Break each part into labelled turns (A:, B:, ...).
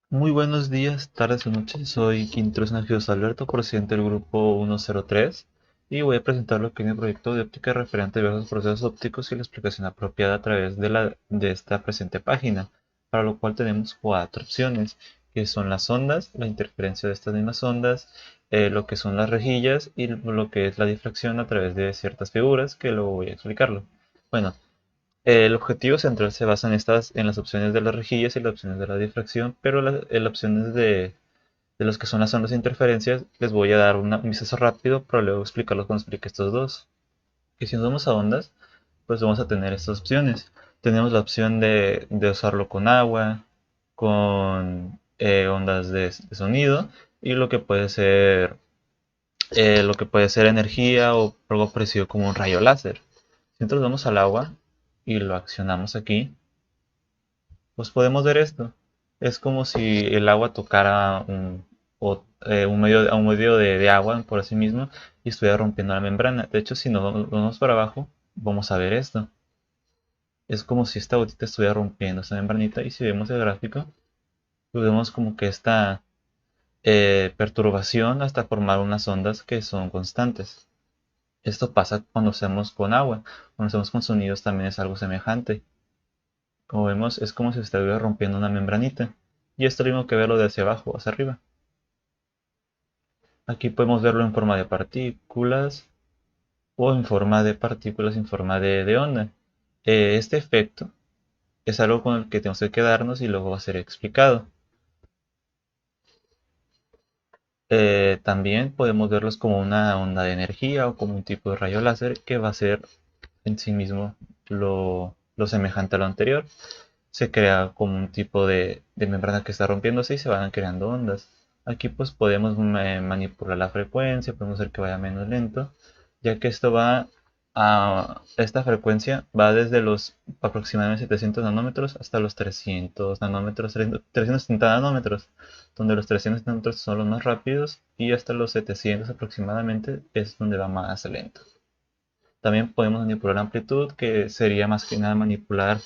A: Muy buenos días, tardes o noches. Soy Quintrus Nagios Alberto, presidente del grupo 103, y voy a presentar lo que es mi proyecto de óptica referente a diversos procesos ópticos y la explicación apropiada a través de esta presente página, para lo cual tenemos cuatro opciones, que son las ondas, la interferencia de estas mismas ondas, lo que son las rejillas y lo que es la difracción a través de ciertas figuras, que luego voy a explicarlo. Bueno, el objetivo central se basa en las opciones de las rejillas y las opciones de la difracción, pero las opciones de los que son las ondas de interferencias les voy a dar un vistazo rápido para luego explicarlos cuando explique estos dos. Y si nos vamos a ondas, pues vamos a tener estas opciones. Tenemos la opción de usarlo con agua, con ondas de sonido y lo que puede ser energía o algo parecido como un rayo láser. Si nosotros vamos al agua y lo accionamos aquí, pues podemos ver esto. Es como si el agua tocara un medio de agua por sí mismo y estuviera rompiendo la membrana. De hecho, si nos vamos para abajo, vamos a ver esto. Es como si esta gotita estuviera rompiendo esta membranita y si vemos el gráfico, pues vemos como que esta perturbación hasta formar unas ondas que son constantes. Esto pasa cuando hacemos con agua. Cuando hacemos con sonidos también es algo semejante. Como vemos, es como si se estuviera rompiendo una membranita. Y esto lo mismo que verlo de hacia abajo, hacia arriba. Aquí podemos verlo en forma de partículas o en forma de partículas en forma de onda. Este efecto es algo con el que tenemos que quedarnos y luego va a ser explicado. También podemos verlos como una onda de energía o como un tipo de rayo láser que va a ser en sí mismo lo semejante a lo anterior. Se crea como un tipo de membrana que está rompiéndose y se van creando ondas. Aquí pues podemos manipular la frecuencia, podemos hacer que vaya menos lento, ya que esta frecuencia va desde los aproximadamente 700 nanómetros hasta los 300 nanómetros, 370 nanómetros, donde los 300 nanómetros son los más rápidos y hasta los 700 aproximadamente es donde va más lento. También podemos manipular la amplitud, que sería más que nada manipular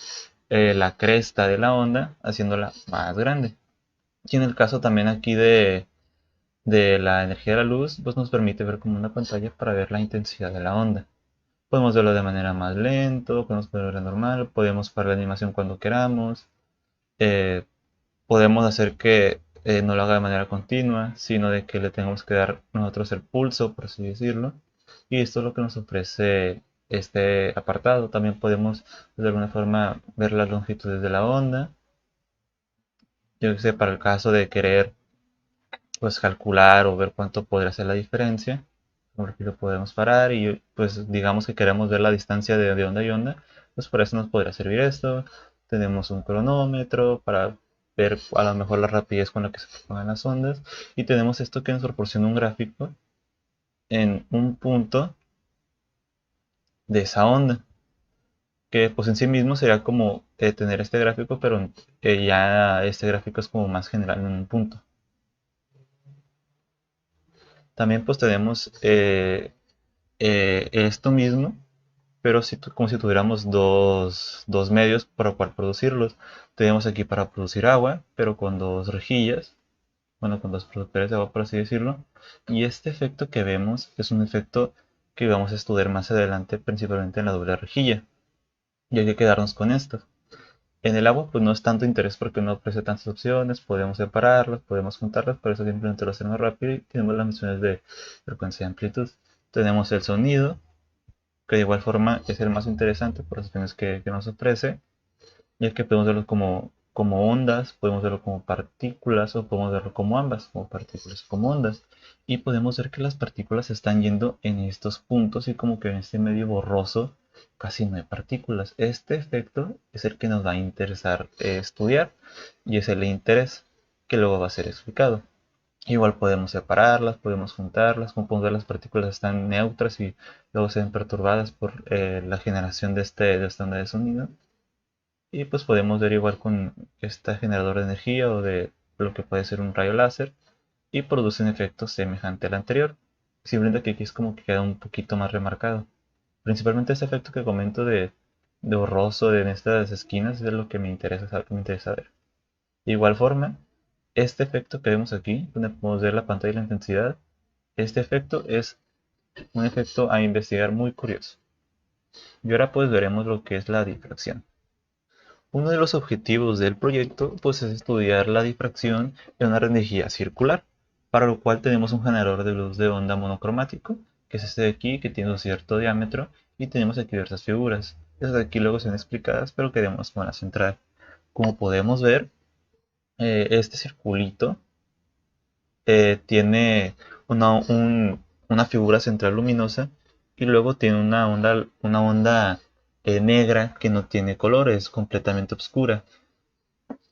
A: la cresta de la onda, haciéndola más grande. Y en el caso también aquí de la energía de la luz, pues nos permite ver como una pantalla para ver la intensidad de la onda. Podemos verlo de manera más lento, podemos verlo normal, podemos parar la animación cuando queramos, eh, podemos hacer que no lo haga de manera continua, sino de que le tengamos que dar nosotros el pulso, por así decirlo. Y esto es lo que nos ofrece este apartado. También podemos de alguna forma ver las longitudes de la onda. Yo que sé, para el caso de querer pues calcular o ver cuánto podría ser la diferencia, por aquí lo podemos parar y pues digamos que queremos ver la distancia de onda y onda, pues por eso nos podría servir esto. Tenemos un cronómetro para ver a lo mejor la rapidez con la que se propagan las ondas y tenemos esto que nos proporciona un gráfico en un punto de esa onda, que pues en sí mismo sería como tener este gráfico, pero ya este gráfico es como más general en un punto. También pues tenemos esto mismo, pero como si tuviéramos dos medios para poder producirlos. Tenemos aquí para producir agua, pero con dos rejillas, bueno, con dos productores de agua, por así decirlo. Y este efecto que vemos es un efecto que vamos a estudiar más adelante, principalmente en la doble rejilla. Y hay que quedarnos con esto. En el agua, pues no es tanto interés porque no ofrece tantas opciones, podemos separarlas, podemos juntarlas, por eso simplemente lo hacemos rápido y tenemos las opciones de frecuencia y amplitud. Tenemos el sonido, que de igual forma es el más interesante por las opciones que nos ofrece, ya que podemos verlo como ondas, podemos verlo como partículas o podemos verlo como ambas, como partículas o como ondas. Y podemos ver que las partículas están yendo en estos puntos y como que en este medio borroso casi no hay partículas. Este efecto es el que nos va a interesar estudiar y es el interés que luego va a ser explicado. Igual podemos separarlas, podemos juntarlas, como podemos ver las partículas están neutras y luego se ven perturbadas por la generación de esta onda de sonido. Y pues podemos ver igual con esta generador de energía o de lo que puede ser un rayo láser y produce un efecto semejante al anterior. Simplemente que aquí es como que queda un poquito más remarcado. Principalmente ese efecto que comento de borroso en estas esquinas es lo que me interesa, es algo que me interesa ver. De igual forma, Este efecto que vemos aquí, donde podemos ver la pantalla y la intensidad, este efecto es un efecto a investigar muy curioso. Y ahora pues veremos lo que es la difracción. Uno de los objetivos del proyecto pues es estudiar la difracción en una rendijilla circular, para lo cual tenemos un generador de luz de onda monocromático, que es este de aquí, que tiene un cierto diámetro, y tenemos aquí diversas figuras. Estas de aquí luego son explicadas, pero queremos con la central. Como podemos ver, este circulito tiene una figura central luminosa y luego tiene una onda negra que no tiene color, es completamente oscura.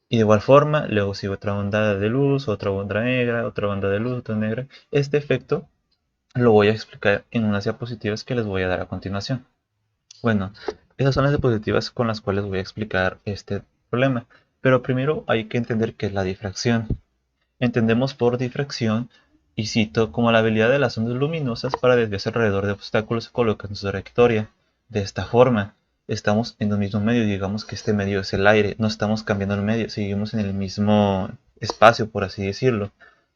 A: Y de igual forma, luego sigue otra onda de luz, otra onda negra, otra onda de luz, otra negra. Este efecto lo voy a explicar en unas diapositivas que les voy a dar a continuación. Bueno, esas son las diapositivas con las cuales voy a explicar este problema. Pero primero hay que entender qué es la difracción. Entendemos por difracción, y cito, como la habilidad de las ondas luminosas para desviarse alrededor de obstáculos se coloca en su trayectoria. De esta forma, estamos en el mismo medio, digamos que este medio es el aire, no estamos cambiando el medio, seguimos en el mismo espacio, por así decirlo.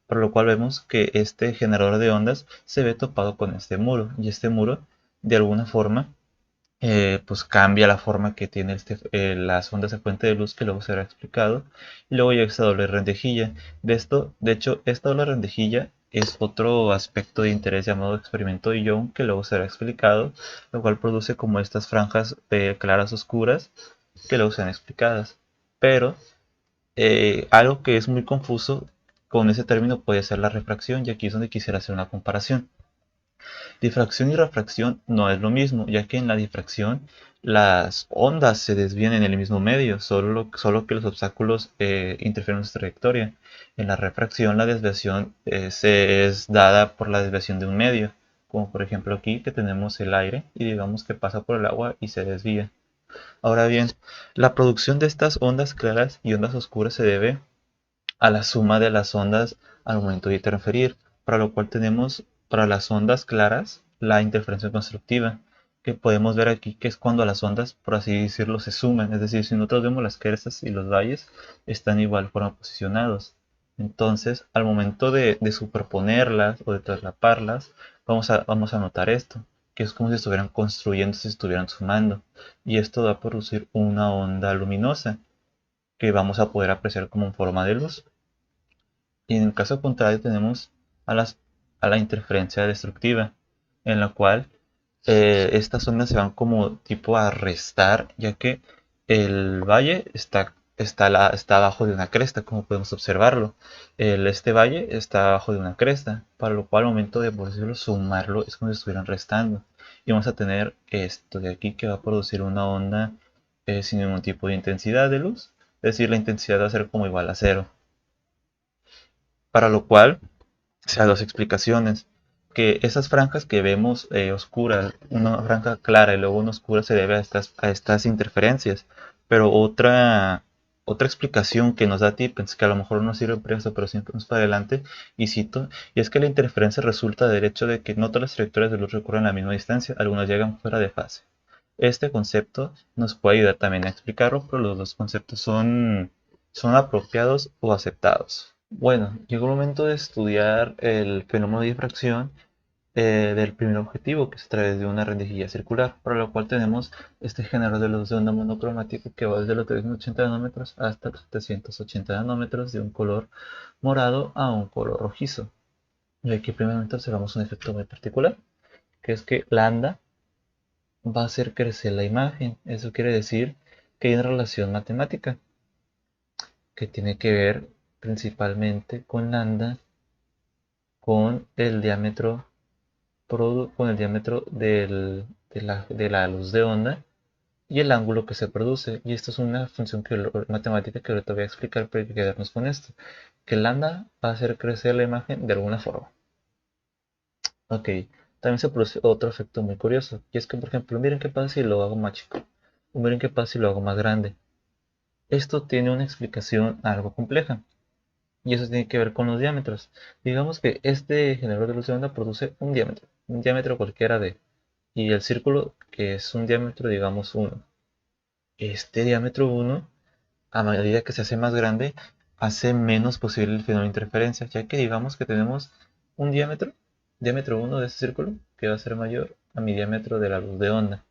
A: Por lo cual vemos que este generador de ondas se ve topado con este muro, y este muro, de alguna forma, pues cambia la forma que tiene las ondas de fuente de luz, que luego será explicado, y luego llega esta doble rendejilla. De hecho, esta doble rendejilla es otro aspecto de interés llamado experimento de Young, que luego será explicado, lo cual produce como estas franjas claras oscuras que luego serán explicadas. Pero algo que es muy confuso con ese término puede ser la refracción, y aquí es donde quisiera hacer una comparación. Difracción y refracción no es lo mismo, ya que en la difracción las ondas se desvían en el mismo medio, solo que los obstáculos interfieren en su trayectoria. En la refracción la desviación es dada por la desviación de un medio, como por ejemplo aquí que tenemos el aire y digamos que pasa por el agua y se desvía. Ahora bien, la producción de estas ondas claras y ondas oscuras se debe a la suma de las ondas al momento de interferir, para lo cual tenemos para las ondas claras la interferencia constructiva, que podemos ver aquí que es cuando las ondas, por así decirlo, se suman, es decir, si nosotros vemos las crestas y los valles están igual forma posicionados. Entonces, al momento de superponerlas o de traslaparlas, vamos a notar esto, que es como si estuvieran construyendo, si estuvieran sumando, y esto va a producir una onda luminosa que vamos a poder apreciar como en forma de luz. Y en el caso contrario tenemos a, las, a la interferencia destructiva, en la cual estas ondas se van como tipo a restar, ya que el valle está abajo de una cresta, como podemos observarlo. Este valle está abajo de una cresta, para lo cual al momento de, por decirlo, sumarlo es como si estuvieran restando. Y vamos a tener esto de aquí que va a producir una onda sin ningún tipo de intensidad de luz. Es decir, la intensidad va a ser como igual a cero. Para lo cual sea dos explicaciones. Que esas franjas que vemos oscuras, una franja clara y luego una oscura, se debe a estas interferencias. Pero otra explicación que nos da Tippens, que a lo mejor no sirve para esto, pero siempre nos para adelante, y cito, y es que la interferencia resulta del hecho de que no todas las trayectorias de luz recorren la misma distancia, algunas llegan fuera de fase. Este concepto nos puede ayudar también a explicarlo, pero los dos conceptos son apropiados o aceptados. Bueno, llegó el momento de estudiar el fenómeno de difracción del primer objetivo, que es a través de una rendijilla circular, para lo cual tenemos este generador de luz de onda monocromático que va desde los 380 nanómetros hasta los 780 nanómetros, de un color morado a un color rojizo. Y aquí primeramente observamos un efecto muy particular, que es que lambda va a hacer crecer la imagen. Eso quiere decir que hay una relación matemática que tiene que ver principalmente con lambda, con el diámetro, con el diámetro de la luz de onda y el ángulo que se produce. Y esto es una función matemática que ahorita voy a explicar, pero hay que quedarnos con esto. Que lambda va a hacer crecer la imagen de alguna forma. Ok, también se produce otro efecto muy curioso. Y es que, por ejemplo, miren qué pasa si lo hago más chico. O miren qué pasa si lo hago más grande. Esto tiene una explicación algo compleja. Y eso tiene que ver con los diámetros. Digamos que este generador de luz de onda produce un diámetro cualquiera de, y el círculo que es un diámetro, digamos, 1. Este diámetro 1, a medida que se hace más grande, hace menos posible el fenómeno de interferencia, ya que digamos que tenemos un diámetro 1 de ese círculo, que va a ser mayor a mi diámetro de la luz de onda.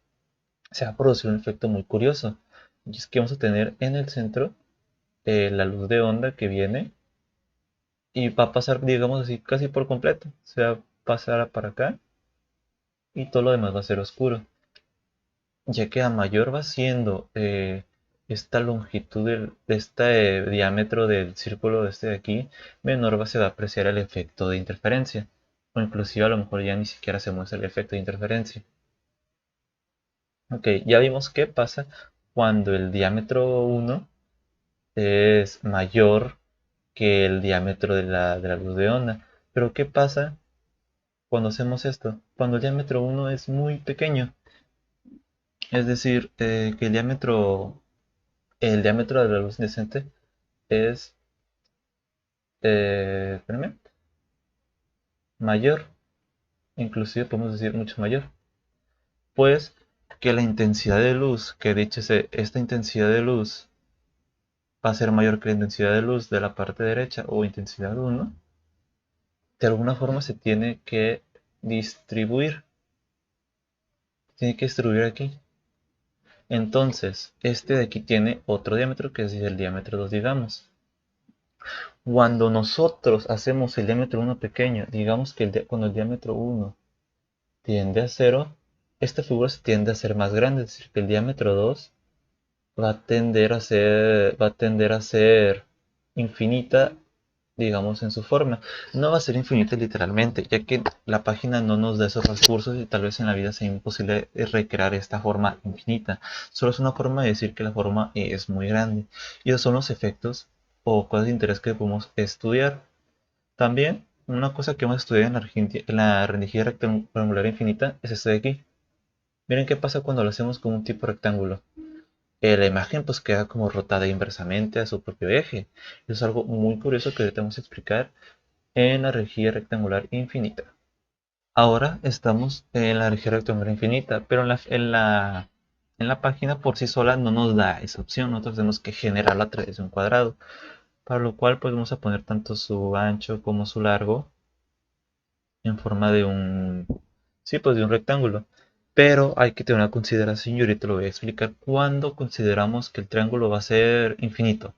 A: Se va a producir un efecto muy curioso, y es que vamos a tener en el centro la luz de onda que viene y va a pasar, digamos así, casi por completo. Se va a pasar para acá y todo lo demás va a ser oscuro, ya que a mayor va siendo esta longitud de este diámetro del círculo de este de aquí, menor se va a apreciar el efecto de interferencia. O inclusive a lo mejor ya ni siquiera se muestra el efecto de interferencia. Ok, ya vimos qué pasa cuando el diámetro 1 es mayor que el diámetro de la luz de onda. Pero ¿qué pasa cuando hacemos esto? Cuando el diámetro 1 es muy pequeño. Es decir, que el diámetro de la luz incandescente es espérame, mayor, inclusive podemos decir mucho mayor, pues que la intensidad de luz, que dicho esta intensidad de luz va a ser mayor que la intensidad de luz de la parte derecha o intensidad 1, de alguna forma se distribuir, tiene que distribuir aquí. Entonces, este de aquí tiene otro diámetro que es el diámetro 2, digamos. Cuando nosotros hacemos el diámetro 1 pequeño, digamos que cuando el diámetro 1 tiende a 0, esta figura se tiende a ser más grande, es decir, que el diámetro 2 va a tender a ser infinita, digamos, en su forma. No va a ser infinita literalmente, ya que la página no nos da esos recursos y tal vez en la vida sea imposible recrear esta forma infinita. Solo es una forma de decir que la forma es muy grande. Y esos son los efectos o cosas de interés que podemos estudiar. También, una cosa que hemos estudiado en la rendijilla rectangular infinita es esto de aquí. Miren qué pasa cuando lo hacemos con un tipo rectángulo. La imagen pues queda como rotada inversamente a su propio eje. Eso es algo muy curioso que ahorita vamos a explicar en la rendijilla rectangular infinita. Ahora estamos en la rendijilla rectangular infinita, pero en la página por sí sola no nos da esa opción. Nosotros tenemos que generarla a través de un cuadrado, para lo cual pues vamos a poner tanto su ancho como su largo en forma de sí, pues de un rectángulo. Pero hay que tener una consideración y ahorita lo voy a explicar cuando consideramos que el triángulo va a ser infinito.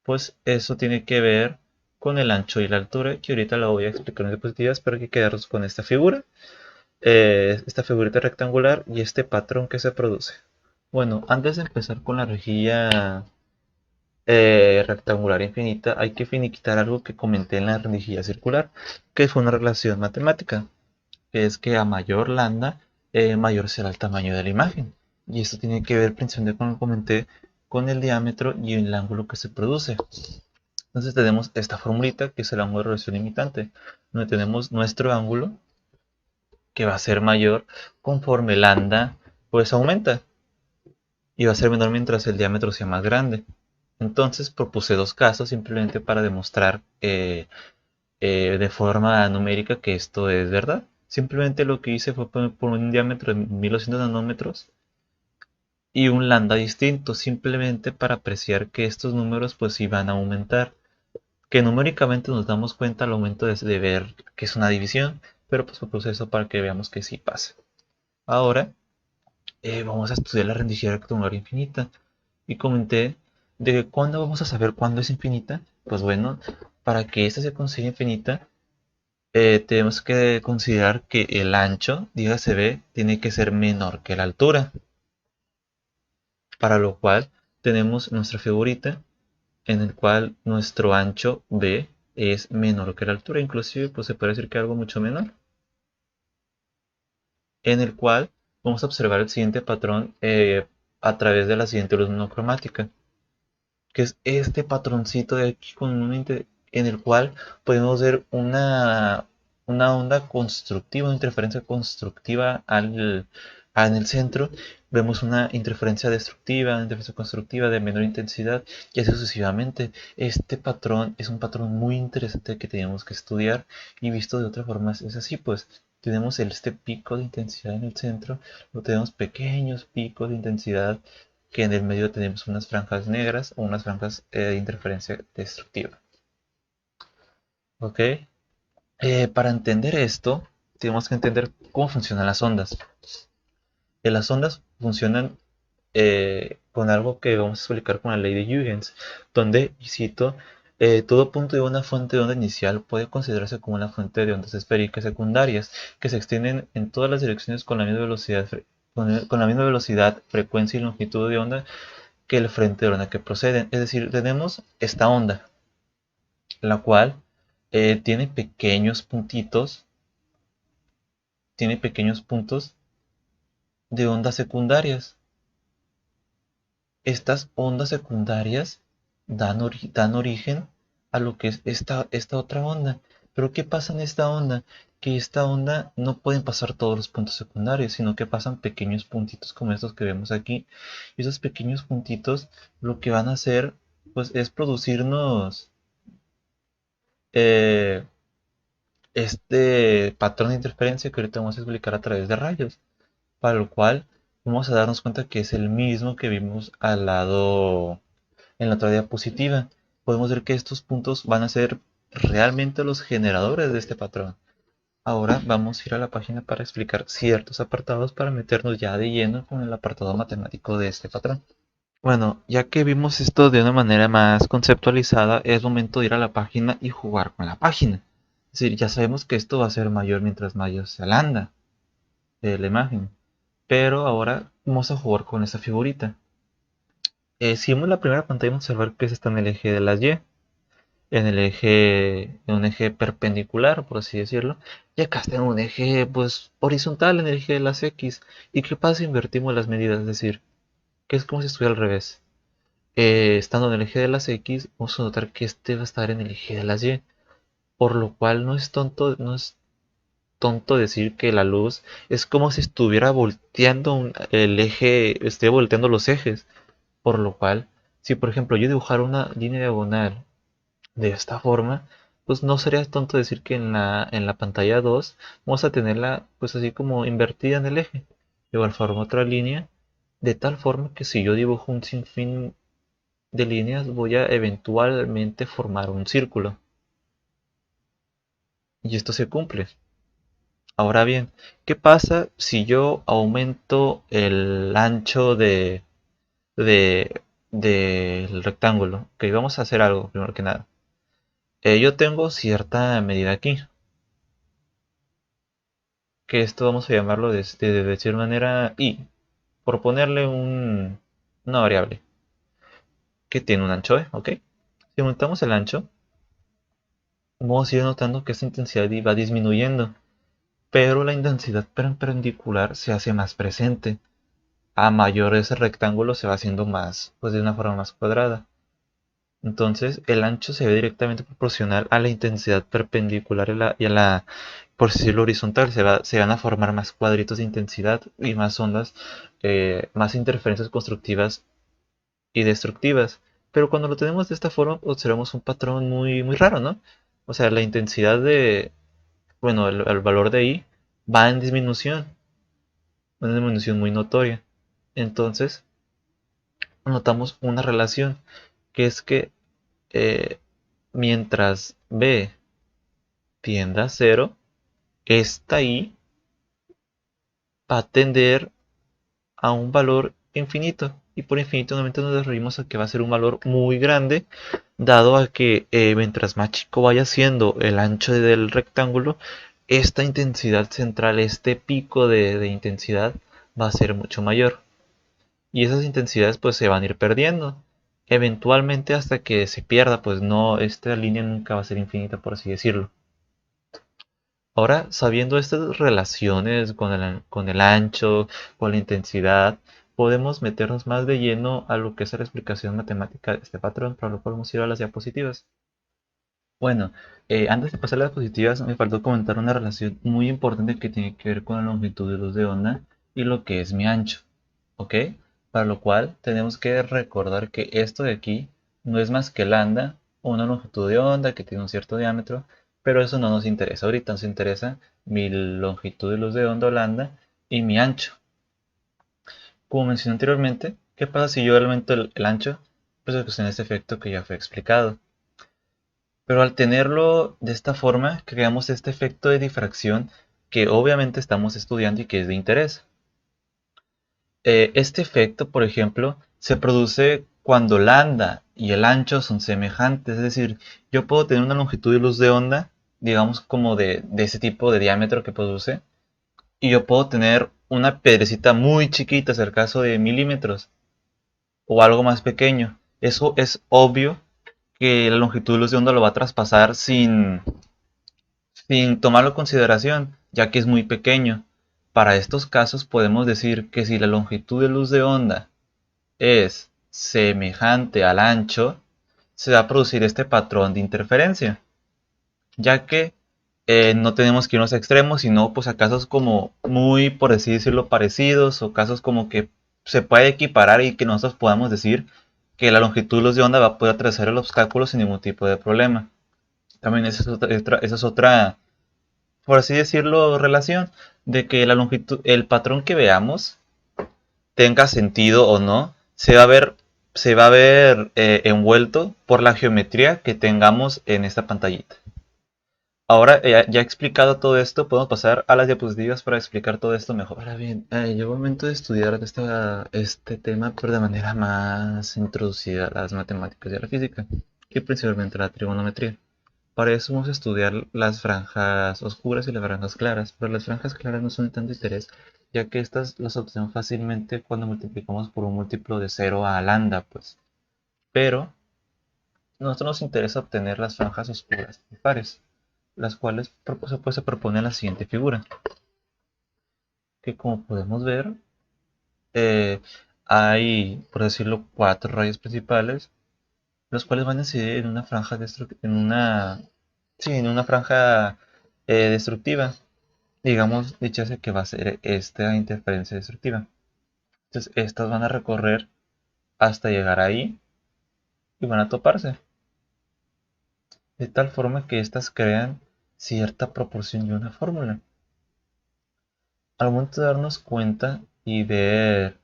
A: Pues eso tiene que ver con el ancho y la altura, que ahorita la voy a explicar en diapositivas, pero hay que quedarnos con esta figura, esta figurita rectangular y este patrón que se produce. Bueno, antes de empezar con la rejilla rectangular infinita, hay que finiquitar algo que comenté en la rejilla circular, que fue una relación matemática, que es que a mayor lambda, mayor será el tamaño de la imagen. Y esto tiene que ver principalmente, como comenté, con el diámetro y el ángulo que se produce. Entonces tenemos esta formulita que es el ángulo de revolución limitante, donde tenemos nuestro ángulo que va a ser mayor conforme lambda pues aumenta y va a ser menor mientras el diámetro sea más grande. Entonces propuse dos casos simplemente para demostrar de forma numérica que esto es verdad. Simplemente lo que hice fue poner por un diámetro de 1200 nanómetros y un lambda distinto, simplemente para apreciar que estos números pues iban a aumentar. Que numéricamente nos damos cuenta al momento de ver que es una división, pero pues propuse eso para que veamos que sí pasa. Ahora vamos a estudiar la rendición rectangular infinita y comenté de que cuándo vamos a saber cuándo es infinita. Pues bueno, para que esta se consiga infinita, tenemos que considerar que el ancho, dígase b, tiene que ser menor que la altura. Para lo cual tenemos nuestra figurita en el cual nuestro ancho b es menor que la altura, inclusive pues se puede decir que algo mucho menor, en el cual vamos a observar el siguiente patrón a través de la siguiente luz monocromática, que es este patroncito de aquí en el cual podemos ver una onda constructiva, una interferencia constructiva en el centro. Vemos una interferencia destructiva, una interferencia constructiva de menor intensidad y así sucesivamente. Este patrón es un patrón muy interesante que tenemos que estudiar y visto de otra forma es así, pues tenemos este pico de intensidad en el centro, luego tenemos pequeños picos de intensidad que en el medio tenemos unas franjas negras o unas franjas de interferencia destructiva. ¿Ok? Para entender esto, tenemos que entender cómo funcionan las ondas. Las ondas funcionan con algo que vamos a explicar con la ley de Huygens, donde, y cito, todo punto de una fuente de onda inicial puede considerarse como una fuente de ondas esféricas secundarias que se extienden en todas las direcciones con la misma velocidad, con la misma velocidad, frecuencia y longitud de onda que el frente de onda que proceden. Es decir, tenemos esta onda, la cual tiene pequeños puntos de ondas secundarias. Estas ondas secundarias dan origen a lo que es esta otra onda. Pero ¿qué pasa en esta onda? Que esta onda no pueden pasar todos los puntos secundarios, sino que pasan pequeños puntitos como estos que vemos aquí. Y esos pequeños puntitos lo que van a hacer pues, es producirnos eh, este patrón de interferencia que ahorita vamos a explicar a través de rayos, para lo cual vamos a darnos cuenta que es el mismo que vimos al lado en la otra diapositiva. Podemos ver que estos puntos van a ser realmente los generadores de este patrón. Ahora vamos a ir a la página para explicar ciertos apartados para meternos ya de lleno con el apartado matemático de este patrón. Bueno, ya que vimos esto de una manera más conceptualizada, es momento de ir a la página y jugar con la página. Es decir, ya sabemos que esto va a ser mayor mientras mayor sea la anda de la imagen. Pero ahora vamos a jugar con esta figurita. Si vemos la primera pantalla, vamos a observar que está en el eje de las Y, en un eje perpendicular, por así decirlo, y acá está en un eje pues horizontal, en el eje de las X. ¿Y qué pasa si invertimos las medidas? Es decir, que es como si estuviera al revés. Estando en el eje de las X, vamos a notar que este va a estar en el eje de las Y, por lo cual no es tonto decir que la luz es como si estuviera volteando el eje, esté volteando los ejes, por lo cual, si por ejemplo yo dibujara una línea diagonal de esta forma, pues no sería tonto decir que en la pantalla 2 vamos a tenerla pues así como invertida en el eje. De igual forma otra línea, de tal forma que si yo dibujo un sinfín de líneas voy a eventualmente formar un círculo. Y esto se cumple. Ahora bien, ¿qué pasa si yo aumento el ancho de, del rectángulo? Ok, vamos a hacer algo primero que nada. Yo tengo cierta medida aquí, que esto vamos a llamarlo de decir manera i, por ponerle una variable que tiene un ancho e, ¿ok? Si aumentamos el ancho, vamos a ir notando que esta intensidad va disminuyendo, pero la intensidad perpendicular se hace más presente. A mayor ese rectángulo se va haciendo más, pues de una forma más cuadrada. Entonces el ancho se ve directamente proporcional a la intensidad perpendicular por decirlo, horizontal. Se van a formar más cuadritos de intensidad y más ondas, más interferencias constructivas y destructivas. Pero cuando lo tenemos de esta forma, observamos un patrón muy raro, ¿no? O sea, la intensidad bueno, el valor de I va en disminución, una disminución muy notoria. Entonces, notamos una relación, que es que eh, mientras B tienda a cero, esta I va a tender a un valor infinito. Y por infinito nuevamente nos referimos a que va a ser un valor muy grande, dado a que mientras más chico vaya siendo el ancho del rectángulo, esta intensidad central, este pico de intensidad va a ser mucho mayor. Y esas intensidades pues se van a ir perdiendo. Eventualmente hasta que se pierda, pues no, esta línea nunca va a ser infinita, por así decirlo. Ahora, sabiendo estas relaciones con el ancho, con la intensidad, podemos meternos más de lleno a lo que es la explicación matemática de este patrón, para lo cual vamos a ir a las diapositivas. Bueno, antes de pasar a las diapositivas, me faltó comentar una relación muy importante que tiene que ver con la longitud de luz de onda y lo que es mi ancho, ¿ok? Para lo cual tenemos que recordar que esto de aquí no es más que lambda, una longitud de onda que tiene un cierto diámetro, pero eso no nos interesa. Ahorita nos interesa mi longitud de luz de onda o lambda y mi ancho. Como mencioné anteriormente, ¿Qué pasa si yo aumento el ancho? Pues en este efecto que ya fue explicado. Pero al tenerlo de esta forma, creamos este efecto de difracción que obviamente estamos estudiando y que es de interés. Este efecto, por ejemplo, se produce cuando lambda y el ancho son semejantes. Es decir, yo puedo tener una longitud de luz de onda, digamos como de ese tipo de diámetro que produce, y yo puedo tener una piedrecita muy chiquita, es el caso de milímetros, o algo más pequeño. Eso es obvio que la longitud de luz de onda lo va a traspasar sin tomarlo en consideración, ya que es muy pequeño. Para estos casos podemos decir que si la longitud de luz de onda es semejante al ancho, se va a producir este patrón de interferencia, ya que no tenemos que irnos a extremos, sino pues a casos como muy, por así decirlo, parecidos, o casos como que se puede equiparar y que nosotros podamos decir que la longitud de luz de onda va a poder atravesar el obstáculo sin ningún tipo de problema. También esa es otra, por así decirlo, relación de que la longitud, el patrón que veamos tenga sentido o no, se va a ver envuelto por la geometría que tengamos en esta pantallita. Ahora, ya explicado todo esto, podemos pasar a las diapositivas para explicar todo esto mejor. Ahora bien, llegó el momento de estudiar este tema, pero de manera más introducida a las matemáticas y a la física, y principalmente a la trigonometría. Para eso vamos a estudiar las franjas oscuras y las franjas claras, pero las franjas claras no son de tanto interés, ya que estas las obtenemos fácilmente cuando multiplicamos por un múltiplo de 0 a lambda, pues. Pero a nosotros nos interesa obtener las franjas oscuras y pares, las cuales se propone en la siguiente figura, que como podemos ver, eh, hay, por decirlo, 4 rayos principales, los cuales van a incidir en una franja en una franja destructiva. Digamos, dichase que va a ser esta interferencia destructiva. Entonces, estas van a recorrer hasta llegar ahí y van a toparse. De tal forma que estas crean cierta proporción y una fórmula. Al momento de darnos cuenta y ver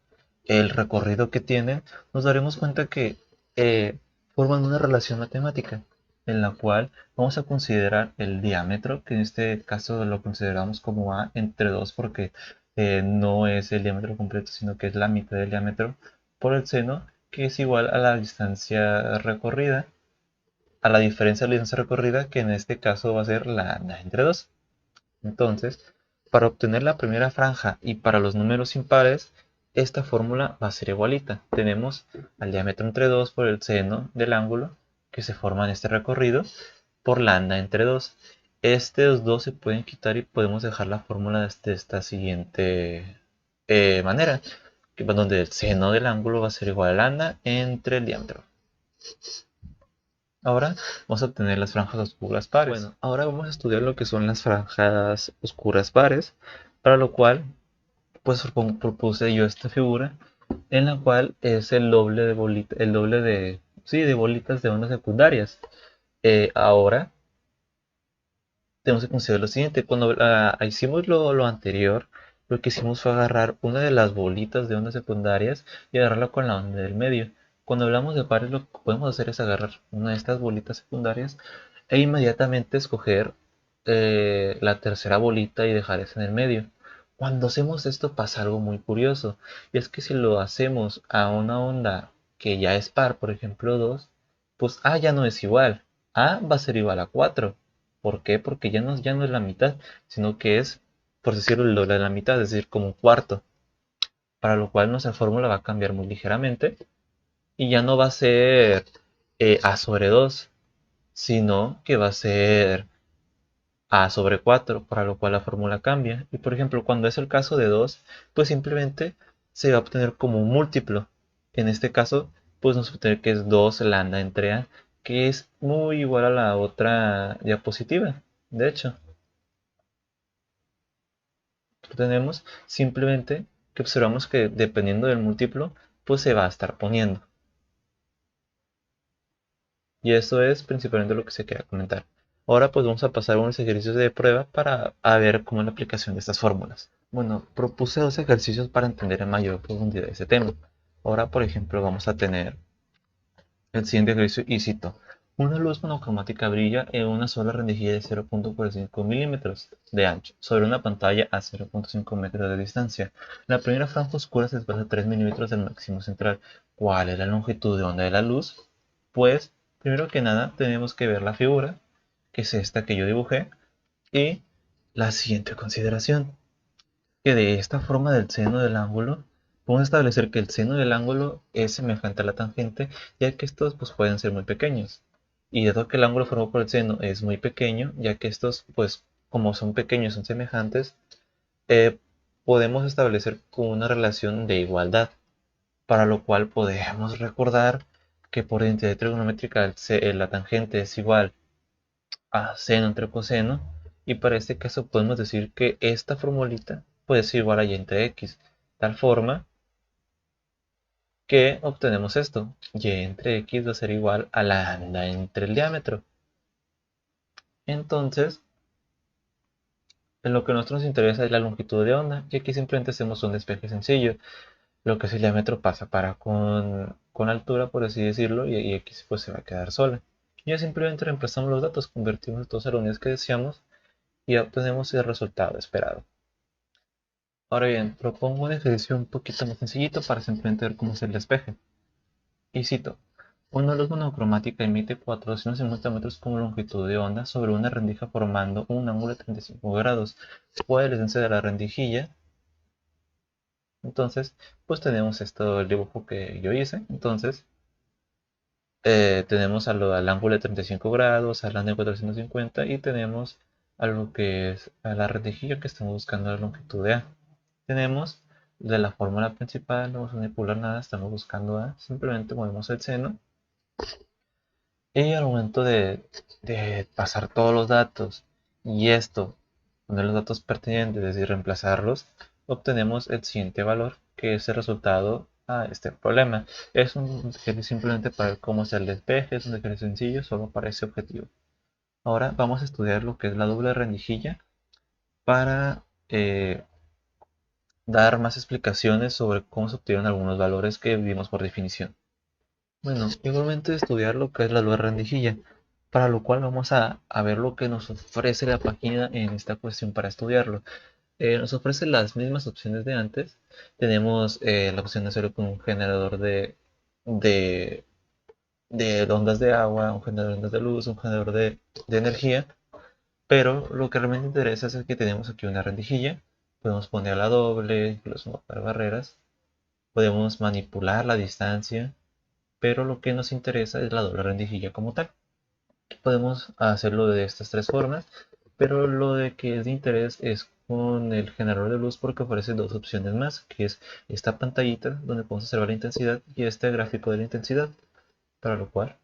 A: el recorrido que tienen, nos daremos cuenta que eh, forman una relación matemática en la cual vamos a considerar el diámetro, que en este caso lo consideramos como A entre 2 porque no es el diámetro completo, sino que es la mitad del diámetro, por el seno, que es igual a la distancia recorrida, a la diferencia de la distancia recorrida, que en este caso va a ser la A entre 2. Entonces, para obtener la primera franja y para los números impares, esta fórmula va a ser igualita. Tenemos al diámetro entre 2 por el seno del ángulo que se forma en este recorrido por lambda entre 2. Estos dos se pueden quitar y podemos dejar la fórmula de esta siguiente manera, donde el seno del ángulo va a ser igual a lambda entre el diámetro. Ahora vamos a obtener las franjas oscuras pares. Bueno, ahora vamos a estudiar lo que son las franjas oscuras pares, para lo cual pues propuse yo esta figura en la cual es el doble de bolita, el doble de, sí, de bolitas de ondas secundarias. Ahora tenemos que considerar lo siguiente, cuando hicimos lo anterior, lo que hicimos fue agarrar una de las bolitas de ondas secundarias y agarrarla con la onda del medio. Cuando hablamos de pares, lo que podemos hacer es agarrar una de estas bolitas secundarias e inmediatamente escoger la tercera bolita y dejar esa en el medio. Cuando hacemos esto pasa algo muy curioso, y es que si lo hacemos a una onda que ya es par, por ejemplo 2, pues A ya no es igual, A va a ser igual a 4. ¿Por qué? Porque ya no es la mitad, sino que es, por decirlo, el doble de la mitad, es decir, como un cuarto. Para lo cual nuestra fórmula va a cambiar muy ligeramente y ya no va a ser A sobre 2, sino que va a ser A sobre 4, para lo cual la fórmula cambia. Y por ejemplo, cuando es el caso de 2, pues simplemente se va a obtener como un múltiplo. En este caso, pues nos va a obtener que es 2 lambda entre A, que es muy igual a la otra diapositiva, de hecho. Tenemos simplemente que observamos que dependiendo del múltiplo, pues se va a estar poniendo. Y eso es principalmente lo que se quería comentar. Ahora pues vamos a pasar a unos ejercicios de prueba para ver cómo es la aplicación de estas fórmulas. Bueno, propuse dos ejercicios para entender en mayor profundidad ese tema. Ahora, por ejemplo, vamos a tener el siguiente ejercicio y cito. Una luz monocromática brilla en una sola rendijilla de 0.45 milímetros de ancho sobre una pantalla a 0.5 metros de distancia. La primera franja oscura se desplaza 3 milímetros del máximo central. ¿Cuál es la longitud de onda de la luz? Pues, primero que nada, tenemos que ver la figura, que es esta que yo dibujé, y la siguiente consideración, que de esta forma del seno del ángulo podemos establecer que el seno del ángulo es semejante a la tangente, ya que estos pues, pueden ser muy pequeños. Y dado que el ángulo formado por el seno es muy pequeño, ya que estos, pues como son pequeños, son semejantes, eh, podemos establecer como una relación de igualdad, para lo cual podemos recordar que por identidad trigonométrica la tangente es igual a seno entre coseno, y para este caso podemos decir que esta formulita puede ser igual a y entre x, tal forma que obtenemos esto, y entre x va a ser igual a lambda entre el diámetro. Entonces, en lo que a nosotros nos interesa es la longitud de onda, y aquí simplemente hacemos un despeje sencillo, lo que es el diámetro pasa para con altura, por así decirlo, y x pues se va a quedar sola. Ya simplemente reemplazamos los datos, convertimos todos a las unidades que deseamos y obtenemos el resultado esperado. Ahora bien, propongo un ejercicio un poquito más sencillito para simplemente ver cómo es el despeje. Y cito, una luz monocromática emite 450 metros como longitud de onda sobre una rendija formando un ángulo de 35 grados. ¿Cuál es la distancia de la rendijilla? Entonces, pues tenemos esto, el dibujo que yo hice. Entonces, tenemos al ángulo de 35 grados, al ángulo de 450 y tenemos a lo que es a la rendijilla que estamos buscando la longitud de A. Tenemos de la fórmula principal, no vamos a manipular nada, estamos buscando A, simplemente movemos el seno y al momento de pasar todos los datos y esto, poner los datos pertinentes, es decir, reemplazarlos, obtenemos el siguiente valor, que es el resultado a este problema. Es un ejercicio simplemente para ver cómo es el despeje, es un ejercicio sencillo, solo para ese objetivo. Ahora vamos a estudiar lo que es la doble rendijilla para dar más explicaciones sobre cómo se obtienen algunos valores que vimos por definición. Bueno, igualmente estudiar lo que es la doble rendijilla, para lo cual vamos a ver lo que nos ofrece la página en esta cuestión para estudiarlo. Nos ofrece las mismas opciones de antes. Tenemos la opción de hacerlo con un generador de, de ondas de agua, un generador de ondas de luz, un generador de energía, pero lo que realmente interesa es que tenemos aquí una rendijilla. Podemos poner la doble, incluso para barreras. Podemos manipular la distancia, pero lo que nos interesa es la doble rendijilla como tal. Podemos hacerlo de estas tres formas, pero lo de que es de interés es con el generador de luz porque ofrece dos opciones más, que es esta pantallita donde podemos observar la intensidad y este gráfico de la intensidad, para lo cual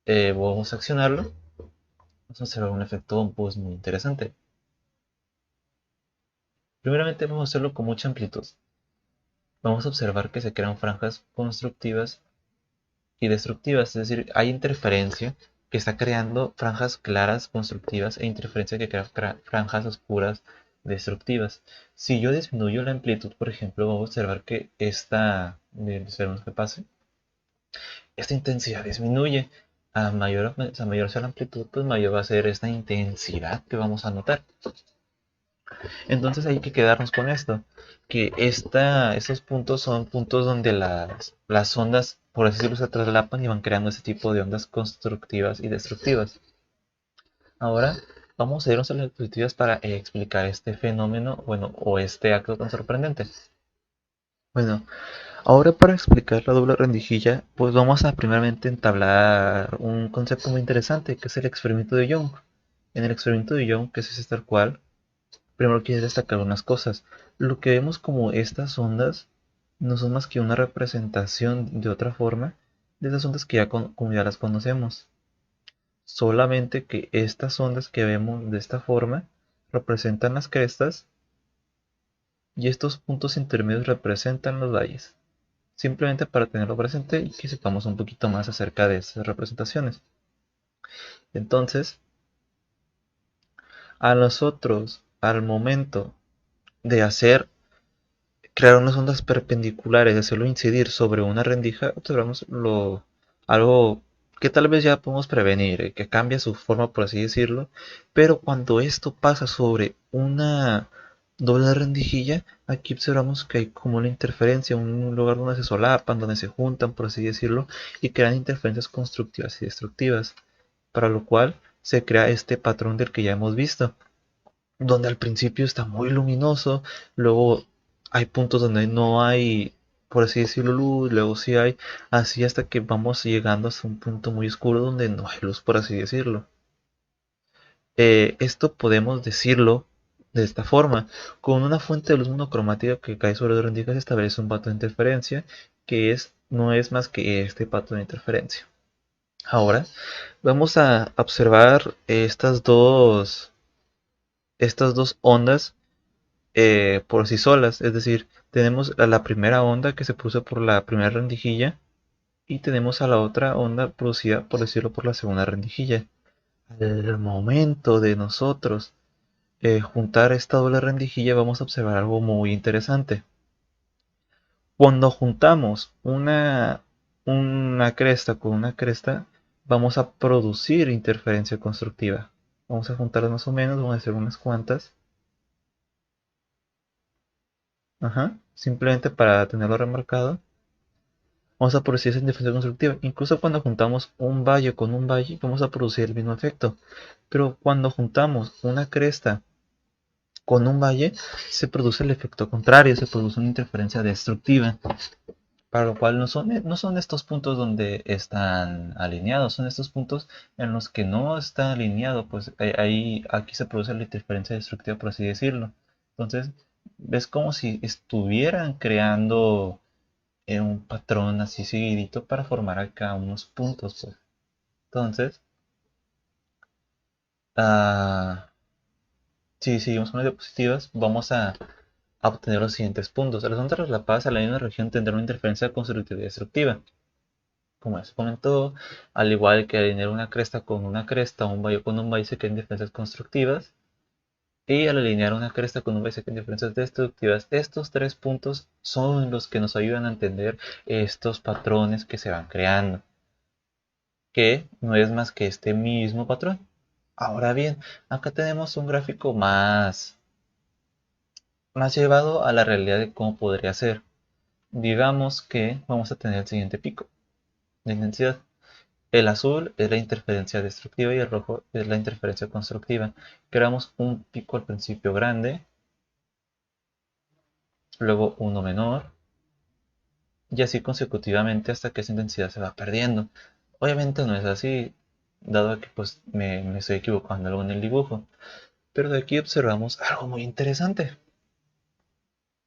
A: vamos a accionarlo. Vamos a observar un efecto pues, muy interesante. Primeramente vamos a hacerlo con mucha amplitud. Vamos a observar que se crean franjas constructivas y destructivas, es decir, hay interferencia que está creando franjas claras constructivas e interferencia que crea franjas oscuras destructivas. Si yo disminuyo la amplitud, por ejemplo, vamos a observar que esperemos que pase, esta intensidad disminuye. A mayor sea la amplitud, pues mayor va a ser esta intensidad que vamos a notar. Entonces hay que quedarnos con esto, que estos puntos son puntos donde las ondas, por así decirlo, se traslapan y van creando ese tipo de ondas constructivas y destructivas. Ahora vamos a irnos a las diapositivas para explicar este fenómeno, bueno, o este acto tan sorprendente. Bueno, ahora para explicar la doble rendijilla, pues vamos a primeramente entablar un concepto muy interesante, que es el experimento de Young. En el experimento de Young, que es ese tal cual, primero quiero destacar unas cosas. Lo que vemos como estas ondas no son más que una representación de otra forma de esas ondas que como ya las conocemos. Solamente que estas ondas que vemos de esta forma representan las crestas y estos puntos intermedios representan los valles. Simplemente para tenerlo presente y que sepamos un poquito más acerca de esas representaciones. Entonces, a nosotros, al momento de hacer crear unas ondas perpendiculares y hacerlo incidir sobre una rendija, observamos algo que tal vez ya podemos prevenir, que cambia su forma, por así decirlo, pero cuando esto pasa sobre una doble rendijilla, aquí observamos que hay como una interferencia, un lugar donde se solapan, donde se juntan, por así decirlo, y crean interferencias constructivas y destructivas, para lo cual se crea este patrón del que ya hemos visto, donde al principio está muy luminoso, luego hay puntos donde no hay, por así decirlo, luz, luego sí hay, así hasta que vamos llegando hasta un punto muy oscuro donde no hay luz, por así decirlo. Esto podemos decirlo de esta forma: con una fuente de luz monocromática que cae sobre dos rendijas se establece un patrón de interferencia que no es más que este patrón de interferencia. Ahora vamos a observar estas dos ondas por sí solas. Es decir, tenemos a la primera onda que se produce por la primera rendijilla y tenemos a la otra onda producida, por decirlo, por la segunda rendijilla. Al momento de nosotros juntar esta doble rendijilla, vamos a observar algo muy interesante. Cuando juntamos una cresta con una cresta, vamos a producir interferencia constructiva. Vamos a juntarlas más o menos, vamos a hacer unas cuantas. Ajá, simplemente para tenerlo remarcado. Vamos a producir esa interferencia constructiva. Incluso cuando juntamos un valle con un valle, vamos a producir el mismo efecto. Pero cuando juntamos una cresta con un valle, se produce el efecto contrario, se produce una interferencia destructiva. Para lo cual no son estos puntos donde están alineados, son estos puntos en los que no está alineado, pues aquí se produce la interferencia destructiva, por así decirlo. Entonces, ves como si estuvieran creando un patrón así seguidito para formar acá unos puntos, pues. Entonces, ah, si seguimos con las diapositivas, vamos a obtener los siguientes puntos. Las ondas relapadas a la misma región tendrán una interferencia constructiva y destructiva. Como ya se comentó, al igual que alinear una cresta con una cresta, un valle con un valle, se crean diferencias constructivas. Y al alinear una cresta con un valle se crean diferencias destructivas. Estos tres puntos son los que nos ayudan a entender estos patrones que se van creando, que no es más que este mismo patrón. Ahora bien, acá tenemos un gráfico más llevado a la realidad de cómo podría ser. Digamos que vamos a tener el siguiente pico de intensidad. El azul es la interferencia destructiva y el rojo es la interferencia constructiva. Creamos un pico al principio grande, luego uno menor, y así consecutivamente hasta que esa intensidad se va perdiendo. Obviamente no es así, dado que pues me estoy equivocando algo en el dibujo. Pero de aquí observamos algo muy interesante.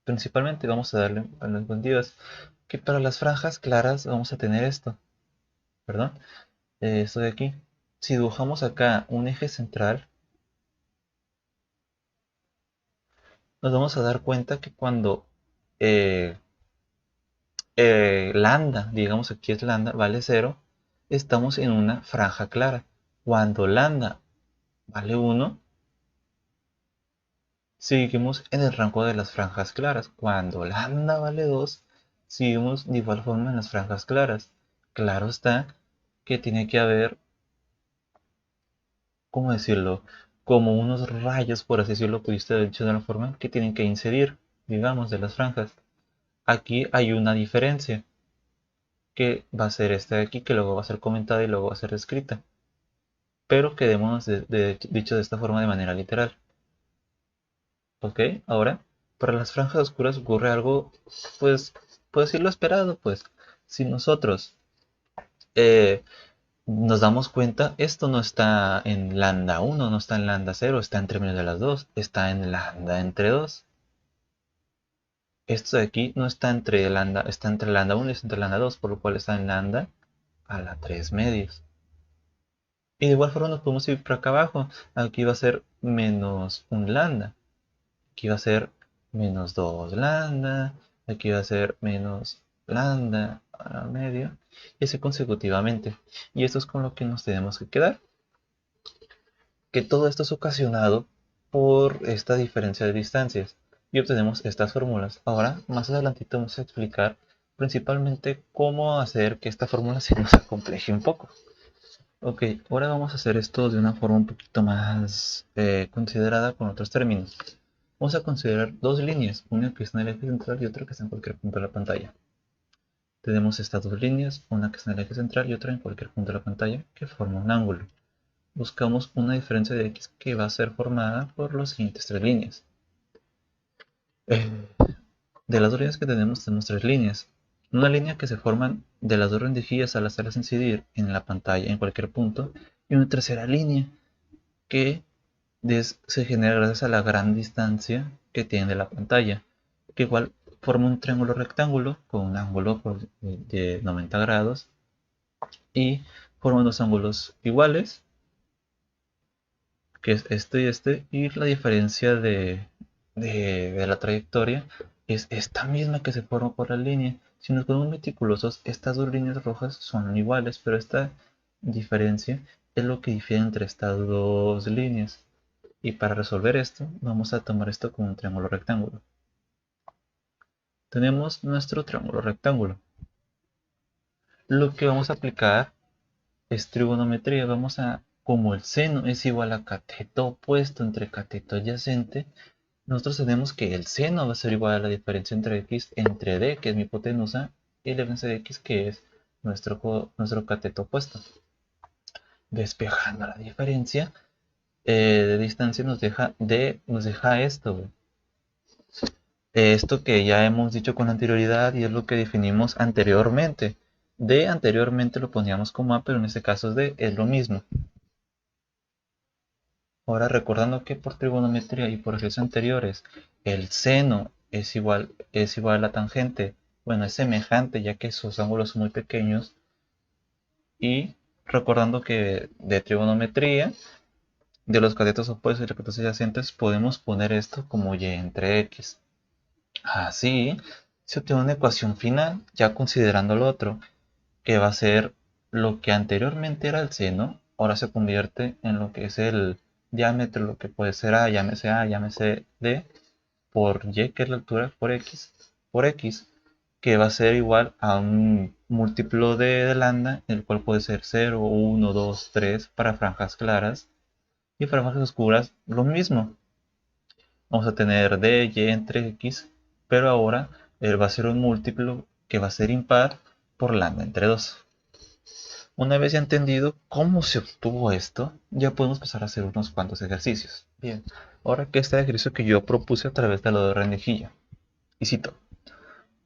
A: Principalmente vamos a darle a las bandidas que para las franjas claras vamos a tener esto, perdón, esto de aquí. Si dibujamos acá un eje central, nos vamos a dar cuenta que cuando eh, lambda, digamos aquí es lambda, vale 0, estamos en una franja clara. Cuando lambda vale 1, seguimos en el rango de las franjas claras. Cuando lambda vale 2, seguimos de igual forma en las franjas claras. Claro está que tiene que haber, ¿cómo decirlo? Como unos rayos, por así decirlo, pudiste haber dicho de una forma, que tienen que incidir, digamos, de las franjas. Aquí hay una diferencia, que va a ser esta de aquí, que luego va a ser comentada y luego va a ser escrita. Pero quedémonos dicho de esta forma de manera literal. ¿Ok? Ahora, para las franjas oscuras ocurre algo, pues, puedo decir lo esperado, pues. Si nosotros eh, nos damos cuenta, esto no está en lambda 1, no está en lambda 0, está entre medio de las dos, está en lambda entre 2. Esto de aquí no está está entre lambda 1 y está entre lambda 2, por lo cual está en lambda a la 3 medios. Y de igual forma nos podemos ir por acá abajo. Aquí va a ser menos un lambda. Aquí va a ser menos 2 lambda. Aquí va a ser menos lambda a medio. Y así consecutivamente. Y esto es con lo que nos tenemos que quedar. Que todo esto es ocasionado por esta diferencia de distancias. y obtenemos estas fórmulas. Ahora, más adelantito vamos a explicar principalmente cómo hacer que esta fórmula se nos acompleje un poco. Ok, ahora vamos a hacer esto de una forma un poquito más considerada con otros términos. Vamos a considerar dos líneas, una que está en el eje central y otra que está en cualquier punto de la pantalla. Tenemos estas dos líneas, una que está en el eje central y otra en cualquier punto de la pantalla, que forman un ángulo. Buscamos una diferencia de x que va a ser formada por las siguientes tres líneas. De las dos líneas que tenemos tres líneas. Una línea que se forman de las dos rendijillas al hacerlas incidir en la pantalla en cualquier punto, y una tercera línea que se genera gracias a la gran distancia que tiene de la pantalla, que igual forma un triángulo rectángulo con un ángulo de 90 grados y forma dos ángulos iguales, que es este, y la diferencia de la trayectoria es esta misma que se forma por la línea. Si nos ponemos meticulosos, estas dos líneas rojas son iguales, pero esta diferencia es lo que difiere entre estas dos líneas. Y para resolver esto, vamos a tomar esto como un triángulo rectángulo. Tenemos nuestro triángulo rectángulo. Lo que vamos a aplicar es trigonometría. Como el seno es igual a cateto opuesto entre cateto adyacente, nosotros tenemos que el seno va a ser igual a la diferencia entre x entre d, que es mi hipotenusa, y la diferencia de x, que es nuestro cateto opuesto. Despejando la diferencia de distancia nos deja esto. Esto que ya hemos dicho con anterioridad y es lo que definimos anteriormente. D anteriormente lo poníamos como A, pero en este caso es D, es lo mismo. Ahora recordando que por trigonometría y por ejercicios anteriores el seno es igual a la tangente, bueno, es semejante ya que sus ángulos son muy pequeños, y recordando que de trigonometría, de los catetos opuestos y los catetos adyacentes, podemos poner esto como y entre x. Así se obtiene una ecuación final, ya considerando lo otro, que va a ser lo que anteriormente era el seno, ahora se convierte en lo que es el diámetro, lo que puede ser A, llámese D, por Y, que es la altura, por X, que va a ser igual a un múltiplo de lambda, el cual puede ser 0, 1, 2, 3 para franjas claras, y para franjas oscuras lo mismo. Vamos a tener D, Y entre X, pero ahora va a ser un múltiplo que va a ser impar por lambda entre 2. Una vez ya entendido cómo se obtuvo esto, ya podemos empezar a hacer unos cuantos ejercicios. Bien, ahora que este ejercicio que yo propuse a través de la de rendijilla. Y cito: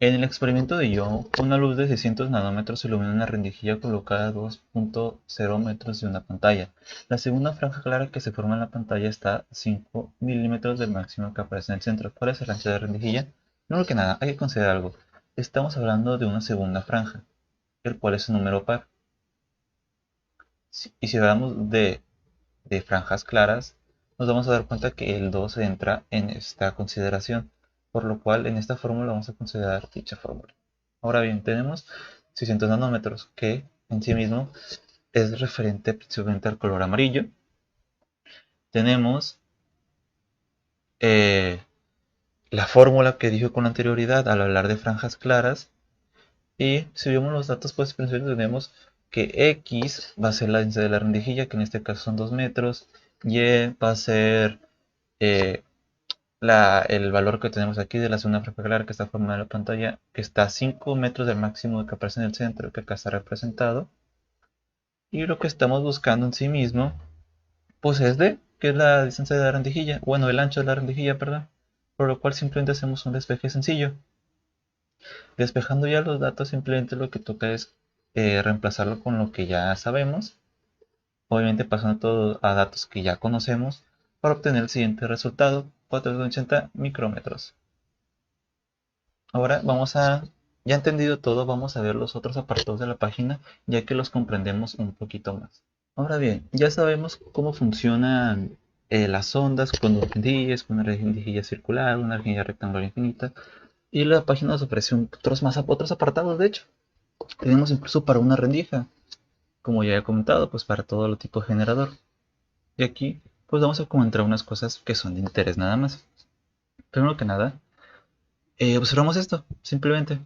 A: en el experimento de Young, una luz de 600 nanómetros ilumina una rendijilla colocada a 2.0 metros de una pantalla. La segunda franja clara que se forma en la pantalla está a 5 milímetros del máximo que aparece en el centro. ¿Cuál es el ancho de la rendijilla? Primero que nada, hay que considerar algo. Estamos hablando de una segunda franja, el cual es un número par. Y si hablamos de franjas claras, nos vamos a dar cuenta que el 2 entra en esta consideración, por lo cual en esta fórmula vamos a considerar dicha fórmula. Ahora bien, tenemos 600 nanómetros, que en sí mismo es referente principalmente al color amarillo. Tenemos la fórmula que dije con anterioridad al hablar de franjas claras, y si vemos los datos, pues principalmente tenemos que X va a ser la densidad de la rendijilla, que en este caso son 2 metros, Y va a ser el valor que tenemos aquí de la segunda franja clara que está formada en la pantalla, que está a 5 metros del máximo que aparece en el centro, que acá está representado. Y lo que estamos buscando en sí mismo, pues es D, que es la distancia de la rendijilla, bueno, el ancho de la rendijilla, perdón. Por lo cual simplemente hacemos un despeje sencillo. Despejando ya los datos, simplemente lo que toca es reemplazarlo con lo que ya sabemos, obviamente pasando todo a datos que ya conocemos, para obtener el siguiente resultado: 480 micrómetros. Ahora ya entendido todo, vamos a ver los otros apartados de la página, ya que los comprendemos un poquito más. Ahora bien, ya sabemos cómo funcionan las ondas con rendijas, con una rendija circular, una rendija rectangular infinita, y la página nos ofrece otros apartados. De hecho, tenemos incluso para una rendija, como ya he comentado, pues para todo lo tipo de generador. Y aquí pues vamos a comentar unas cosas que son de interés nada más. Primero que nada, observamos esto, simplemente,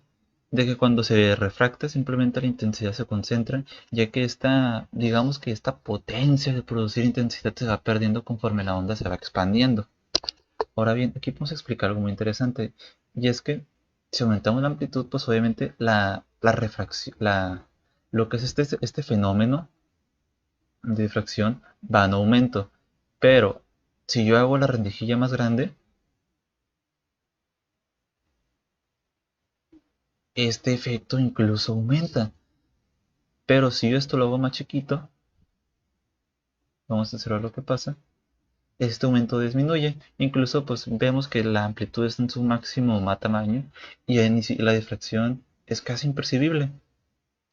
A: de que cuando se refracta, simplemente la intensidad se concentra, ya que esta, digamos que esta potencia de producir intensidad se va perdiendo conforme la onda se va expandiendo. Ahora bien, aquí podemos explicar algo muy interesante, y es que si aumentamos la amplitud, pues obviamente la refracción, lo que es este fenómeno de difracción va en aumento, pero si yo hago la rendijilla más grande, este efecto incluso aumenta. Pero si yo esto lo hago más chiquito, vamos a observar lo que pasa. Este aumento disminuye. Incluso pues vemos que la amplitud está en su máximo tamaño y la difracción es casi imperceptible.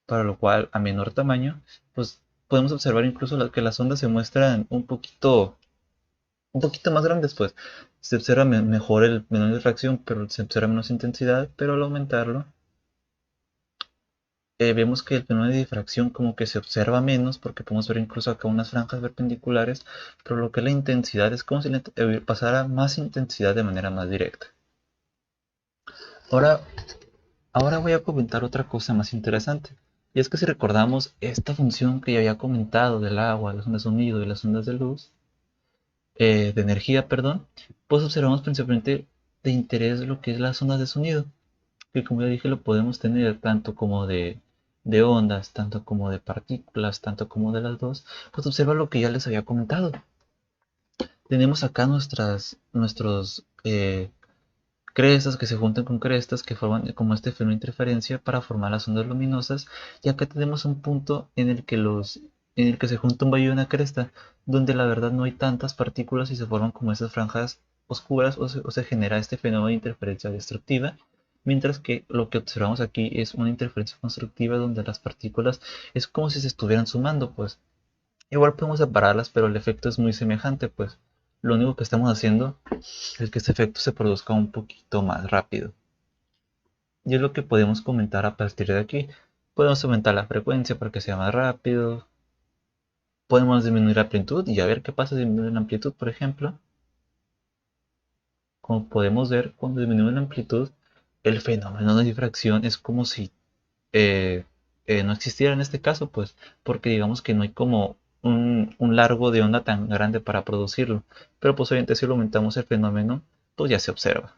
A: Para lo cual a menor tamaño, pues podemos observar incluso que las ondas se muestran un poquito más grandes, pues. Se observa mejor el menor difracción, pero se observa menos intensidad, pero al aumentarlo vemos que el fenómeno de difracción como que se observa menos porque podemos ver incluso acá unas franjas perpendiculares, pero lo que es la intensidad es como si le pasara más intensidad de manera más directa. Ahora, ahora voy a comentar otra cosa más interesante, y es que si recordamos esta función que ya había comentado del agua, las ondas de sonido y las ondas de luz, de energía, perdón, pues observamos principalmente de interés lo que es las ondas de sonido, que como ya dije lo podemos tener tanto como de ondas, tanto como de partículas, tanto como de las dos, pues observa lo que ya les había comentado. Tenemos acá nuestros crestas que se juntan con crestas que forman como este fenómeno de interferencia para formar las ondas luminosas, y acá tenemos un punto en el que se junta un valle y una cresta, donde la verdad no hay tantas partículas y se forman como esas franjas oscuras o se genera este fenómeno de interferencia destructiva, mientras que lo que observamos aquí es una interferencia constructiva donde las partículas es como si se estuvieran sumando, pues. Igual podemos separarlas, pero el efecto es muy semejante, pues. Lo único que estamos haciendo es que este efecto se produzca un poquito más rápido. Y es lo que podemos comentar a partir de aquí. Podemos aumentar la frecuencia para que sea más rápido. Podemos disminuir la amplitud y a ver qué pasa si disminuye la amplitud, por ejemplo. Como podemos ver, cuando disminuye la amplitud, el fenómeno de difracción es como si eh, no existiera en este caso, pues, porque digamos que no hay como un largo de onda tan grande para producirlo. Pero pues obviamente si lo aumentamos el fenómeno, pues ya se observa.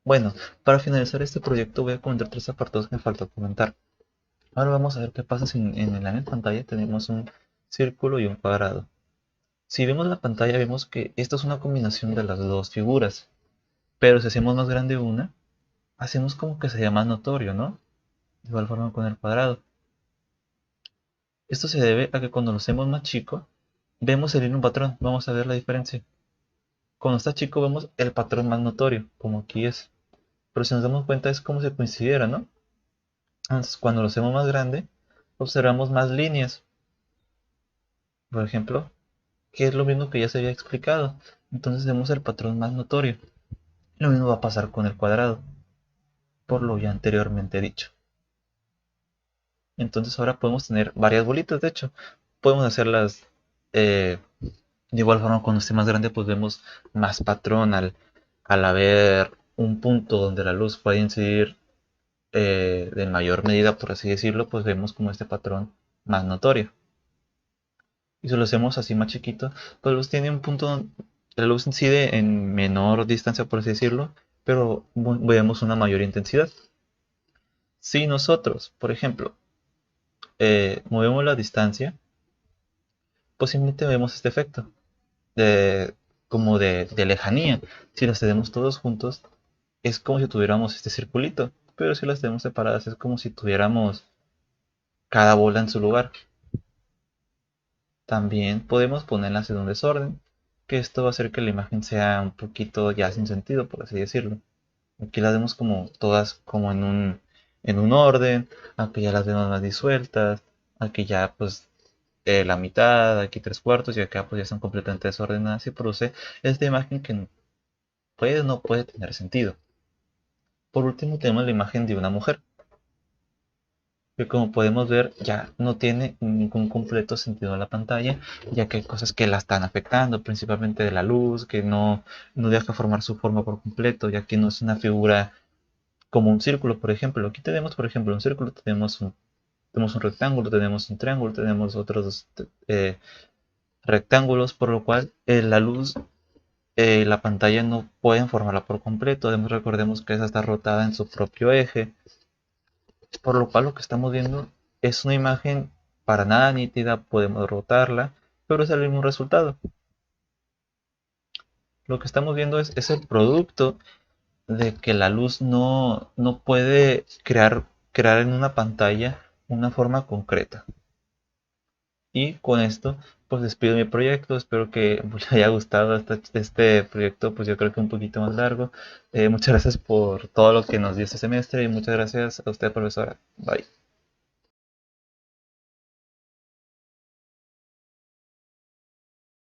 A: Bueno, para finalizar este proyecto voy a comentar tres apartados que me falta comentar. Ahora vamos a ver qué pasa si en la pantalla tenemos un círculo y un cuadrado. Si vemos la pantalla vemos que esta es una combinación de las dos figuras, pero si hacemos más grande una, hacemos como que sea más notorio, ¿no? De igual forma con el cuadrado. Esto se debe a que cuando lo hacemos más chico, vemos el mismo patrón. Vamos a ver la diferencia. Cuando está chico vemos el patrón más notorio, como aquí es. Pero si nos damos cuenta es como si coincidiera, ¿no? Entonces, cuando lo hacemos más grande, observamos más líneas, por ejemplo, que es lo mismo que ya se había explicado. Entonces vemos el patrón más notorio. Lo mismo va a pasar con el cuadrado, por lo ya anteriormente dicho. Entonces ahora podemos tener varias bolitas, de hecho. Podemos hacerlas de igual forma cuando esté más grande, pues vemos más patrón al haber un punto donde la luz puede incidir de mayor medida, por así decirlo, pues vemos como este patrón más notorio. Y si lo hacemos así más chiquito, pues luz tiene un punto donde la luz incide en menor distancia, por así decirlo, pero vemos una mayor intensidad. Si nosotros, por ejemplo, movemos la distancia, posiblemente vemos este efecto de, como de lejanía. Si las tenemos todos juntos, es como si tuviéramos este circulito, pero si las tenemos separadas, es como si tuviéramos cada bola en su lugar. También podemos ponerlas en un desorden, que esto va a hacer que la imagen sea un poquito ya sin sentido, por así decirlo. Aquí las vemos como todas como en un orden, aquí ya las vemos más disueltas, aquí ya pues la mitad, aquí tres cuartos y acá pues ya están completamente desordenadas y produce esta imagen que puede o no puede tener sentido. Por último tenemos la imagen de una mujer. que como podemos ver ya no tiene ningún completo sentido en la pantalla, ya que hay cosas que la están afectando, principalmente de la luz, que no deja formar su forma por completo, ya que no es una figura como un círculo, por ejemplo. Aquí tenemos, por ejemplo, un círculo, tenemos un rectángulo, tenemos un triángulo, tenemos otros rectángulos, por lo cual la luz, la pantalla no pueden formarla por completo. Además, recordemos que esa está rotada en su propio eje, por lo cual lo que estamos viendo es una imagen para nada nítida, podemos rotarla, pero es el mismo resultado. Lo que estamos viendo es el producto de que la luz no puede crear en una pantalla una forma concreta. Y con esto, pues despido mi proyecto. Espero que pues, le haya gustado este proyecto, pues yo creo que un poquito más largo. Muchas gracias por todo lo que nos dio este semestre y muchas gracias a usted, profesora. Bye.